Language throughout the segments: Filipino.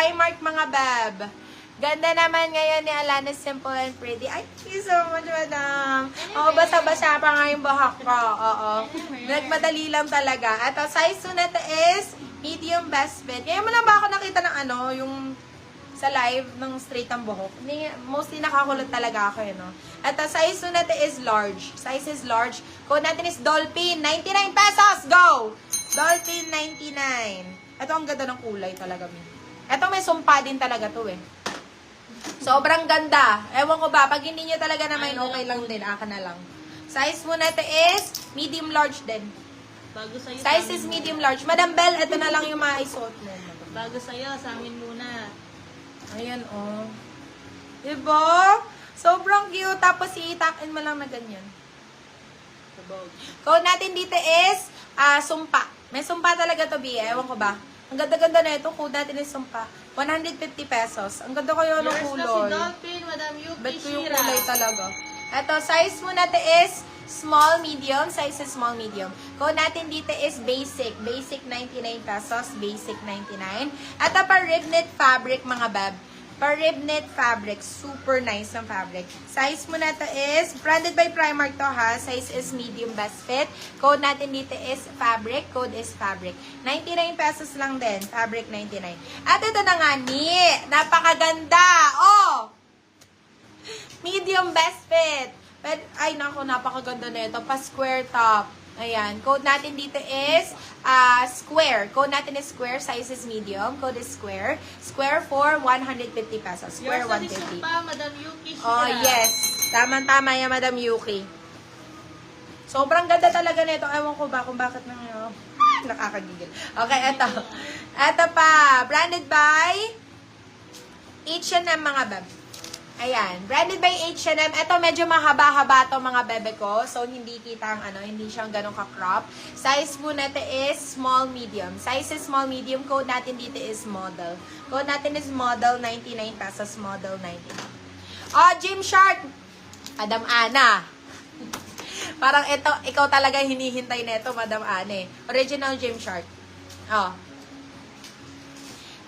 Primark mga beb. Ganda naman ngayon ni Alana, simple and pretty. Ay, thank you so much, madam. Oo, basa-basa pa nga yung bahak ko. Oo. Nagmadali lang talaga. At ang size ko na ito is medium best fit. Ngayon mo lang ba ako nakita ng ano, yung sa live ng straight ang buhok? Mostly nakakulot talaga ako yun, no? At ang size ko na ito is large. Size is large. Code natin is Dolphin. 99 pesos! Go! Dolphin 99. Ito ang ganda ng kulay talaga, mi. Ito may sumpa din talaga to eh. Sobrang ganda. Ewan ko ba, pag hindi nyo talaga naman okay lang din, aka na lang. Size mo na ito is medium large din. Bago sa'yo, Size is medium large. Madam Bell, ito na lang yung mga isuot mo. Bago sa'yo, sa amin muna. Ayan, oh. Diba? Sobrang cute. Tapos iitakin mo lang na ganyan. Sabog. Code natin dito is sumpa. May sumpa talaga to, B. Ewan ko ba. Ang ganda-ganda na ito. Code natin is sumpa. 150 pesos. Ang ganda kayo ng Yours na si kulay. Dolphin, Madam Yuki Bet ko yung Shira. kulay talaga. Ito, size mo natin is small, medium. Size is small, medium. Code natin dito is basic. Basic 99 pesos. Basic 99. At pa rib knit fabric, mga bab. Pa-rib knit fabric. Super nice ng fabric. Size mo na to is, branded by Primark to ha. Size is medium best fit. Code natin dito is fabric. Code is fabric. 99 pesos lang din. Fabric 99. At ito na nga ni. Napakaganda. Oh! Medium best fit. But, ay nako, napakaganda na ito. Pa-square top. Ayan. Code natin dito is square. Code natin is square. Size is medium. Code is square. Square for 150 pesos. Square Yours na si 150. Sumpa, Madam Yuki Shira. Oh, yes. Tama-tama yan, Madam Yuki. Sobrang ganda talaga nito. Ewan ko ba kung bakit nang nakakagigil. Okay, eto. Eto pa. Branded by H&M mga beb. Ayan. Branded by H&M. Ito medyo mahaba-haba to mga bebe ko. So, hindi kita ang hindi siyang ganun ka-crop. Size mo natin is small, medium. Size is small, medium. Code natin dito is model. Code natin is model, 99 pesos. Model, 99. Oh, Gymshark. Madam Ana. Parang ito, ikaw talaga hinihintay na ito, Madam Ana eh. Original Gymshark. Oh.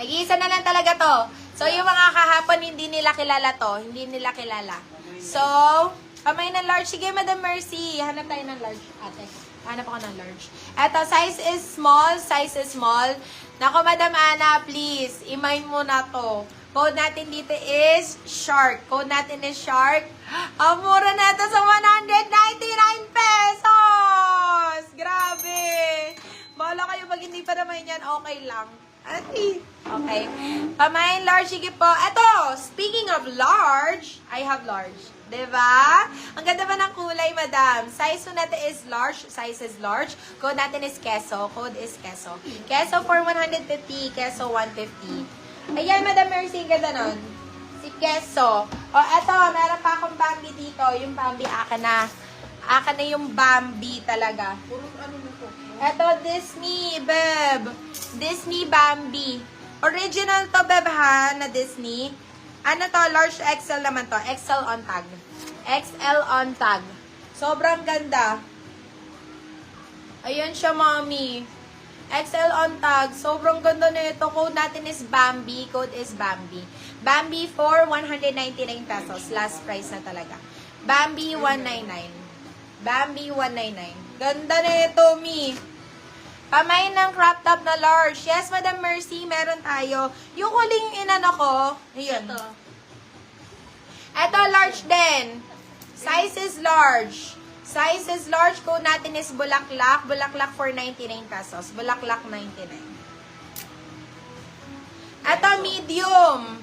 Nag-iisa na lang talaga to. So, yung mga kahapon, hindi nila kilala to. Hindi nila kilala. So, kamay ng large. Sige, Madam Mercy. Hanap tayo ng large, ate. Hanap ako ng large. Eto, size is small. Size is small. Nako, Madam Ana, please. Imain mo na to. Code natin dito is shark. Code natin is shark. Ang mura na ito sa 199 pesos! Grabe! Bahala kayo pag hindi pa naman yan, okay lang. Ati. Okay. Pamain large, sige po. Eto, speaking of large, I have large. Diba? Ang ganda ba ng kulay, madam? Size natin is large. Size is large. Code natin is keso. Code is keso. Keso for 150. Keso 150. Ayan, Madam Mercy, ganda nun. Si keso. O, eto, meron pa akong Bambi dito. Yung Bambi, aka na. Aka na yung Bambi talaga. Puro ano na to? Eto, Disney, beb. Disney Bambi. Original to, beb, ha, na Disney. Ano to? Large XL naman to. XL on tag. XL on tag. Sobrang ganda. Ayan siya, mommy. XL on tag. Sobrang ganda nito. Code natin is Bambi. Code is Bambi. Bambi for 199 pesos. Last price na talaga. Bambi 199. Bambi 199. Ganda nito, mi. Pamain ng crop top na large. Yes, Madam Mercy, meron tayo. Yung huling inano ko, ayun. Ito, large din. Size is large. Size is large. Code natin is bulaklak. Bulaklak for 99 pesos. Bulaklak 99. Ito, medium.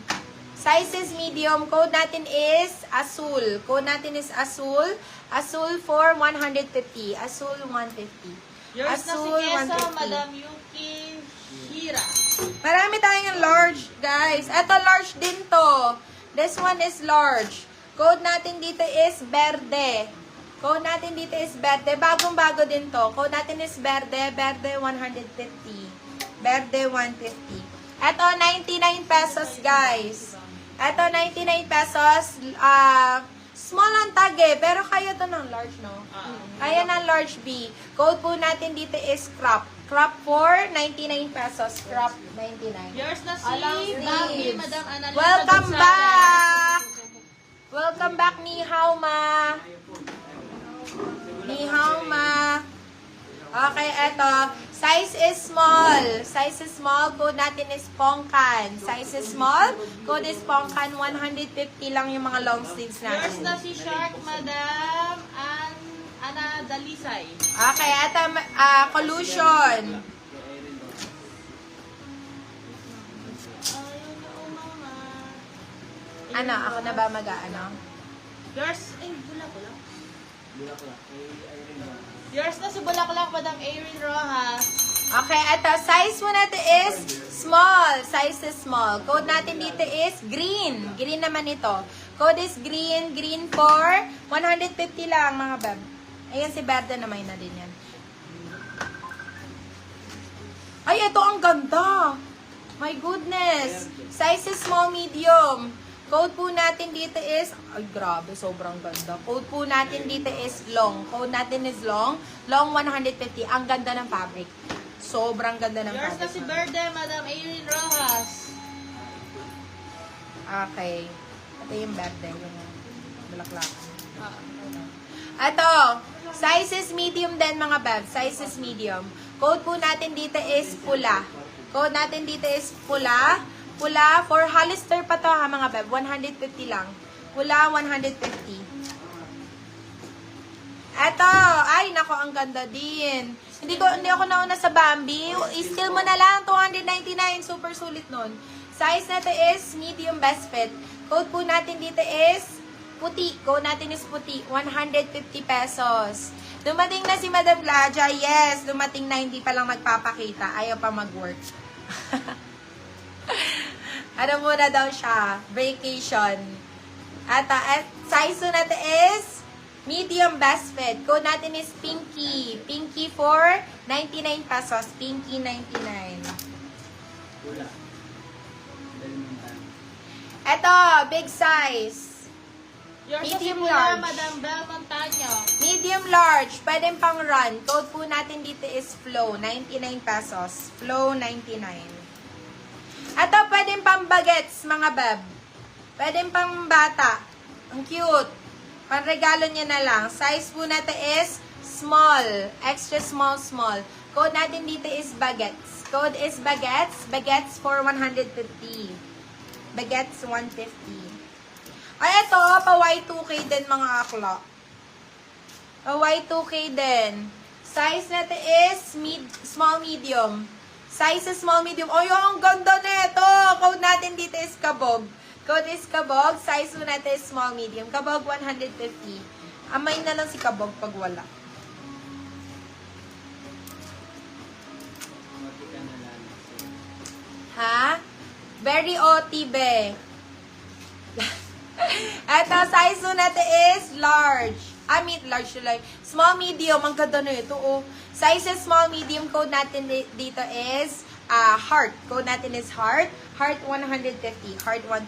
Size is medium. Code natin is Azul. Code natin is Azul. Azul for 150. Azul 150. Yours na si Azul Keso, 150. Madam Yuki Shira. Marami tayong large, guys. Ito, large din to. This one is large. Code natin dito is Verde. Code natin dito is Verde. Bagong-bago din to. Code natin is Verde. Verde 150. Verde 150. Ito, 99 pesos, guys. Ito, 99 pesos. Small ang tag eh. Pero kaya to ng large, no? Kaya ng large B. Code po natin dito is crop. Crop for 99 pesos. Crop 99. Yours na si Alang Bobby, sleeves. Madam Annalisa Welcome Gonzalez. back! Welcome back, ni hao ma. Ni hao ma. Okay, eto. Size is small. Size is small. Code natin is Pongkan. Size is small. Code is Pongkan. 150 lang yung mga long sleeves Yours natin. na si Shark, Madam Ana Dalisay. Okay, eto. Collusion. Ayaw na umama. Ano? Ako na ba mag-ano? Yours, bulaklak. Yours na si Bulaklak, Madam Erin Rojas. Okay, eto. Size mo natin is small. Size is small. Code natin dito is green. Green naman ito. Code is green. Green for 150 lang, mga beb. Ayan, si Berda naman na din yan. Ay, ito ang ganda. My goodness. Size is small, medium. Code po natin dito is, ay grabe, sobrang ganda. Code po natin dito is long. Code natin is long. Long 150. Ang ganda ng fabric. Sobrang ganda ng Yours na fabric. si Berde, Madam Erin Rojas. Okay. Ito yung Berda, yung bulaklakan. Ah. Ito, size is medium din mga beb. Size is medium. Code po natin dito is pula. Code natin dito is pula. Pula, for Hollister pa to ha mga beb. 150 lang. Pula, 150. Ito, ay nako, ang ganda din. Hindi ako nauna sa Bambi. I-steal mo na lang, 299. Super sulit nun. Size natin is medium best fit. Code po natin dito is puti. Code natin is puti. 150 pesos. Dumating na si Madam Laja. Yes, dumating na, hindi pa lang magpapakita. Ayaw pa mag-work. Ano muna daw siya? Vacation. At size natin is medium best fit. Code natin is Pinky. Pinky for 99 pesos. Pinky 99. Ito, big size. Yours na si Medium Pula, large. Madam Bel Montaño. Medium large. Pwedeng pang run. Code po natin dito is Flow. 99 pesos. Flow 99. Ito, pwedeng pang bagets, mga beb. Pwedeng pang bata. Ang cute. Panregalo niya na lang. Size po natin is small. Extra small, small. Code natin dito is bagets. Code is bagets. Bagets for 150. Bagets 150. Ay, ito, pa Y2K din mga akla. Pa Y2K din. Size natin is small, medium. Size is small, medium. Oh, yung ganda nito. Code natin dito is kabog. Code is kabog. Size mo natin is small, medium. Kabog 150. Amay na lang si kabog pag wala. Ha? Very OT, be. Eto, size mo natin is large. I mean, large to large. Small, medium. Ang ganda na ito, oh. Size is small, medium. Code natin dito is heart. Code natin is heart. Heart 150. Heart 150.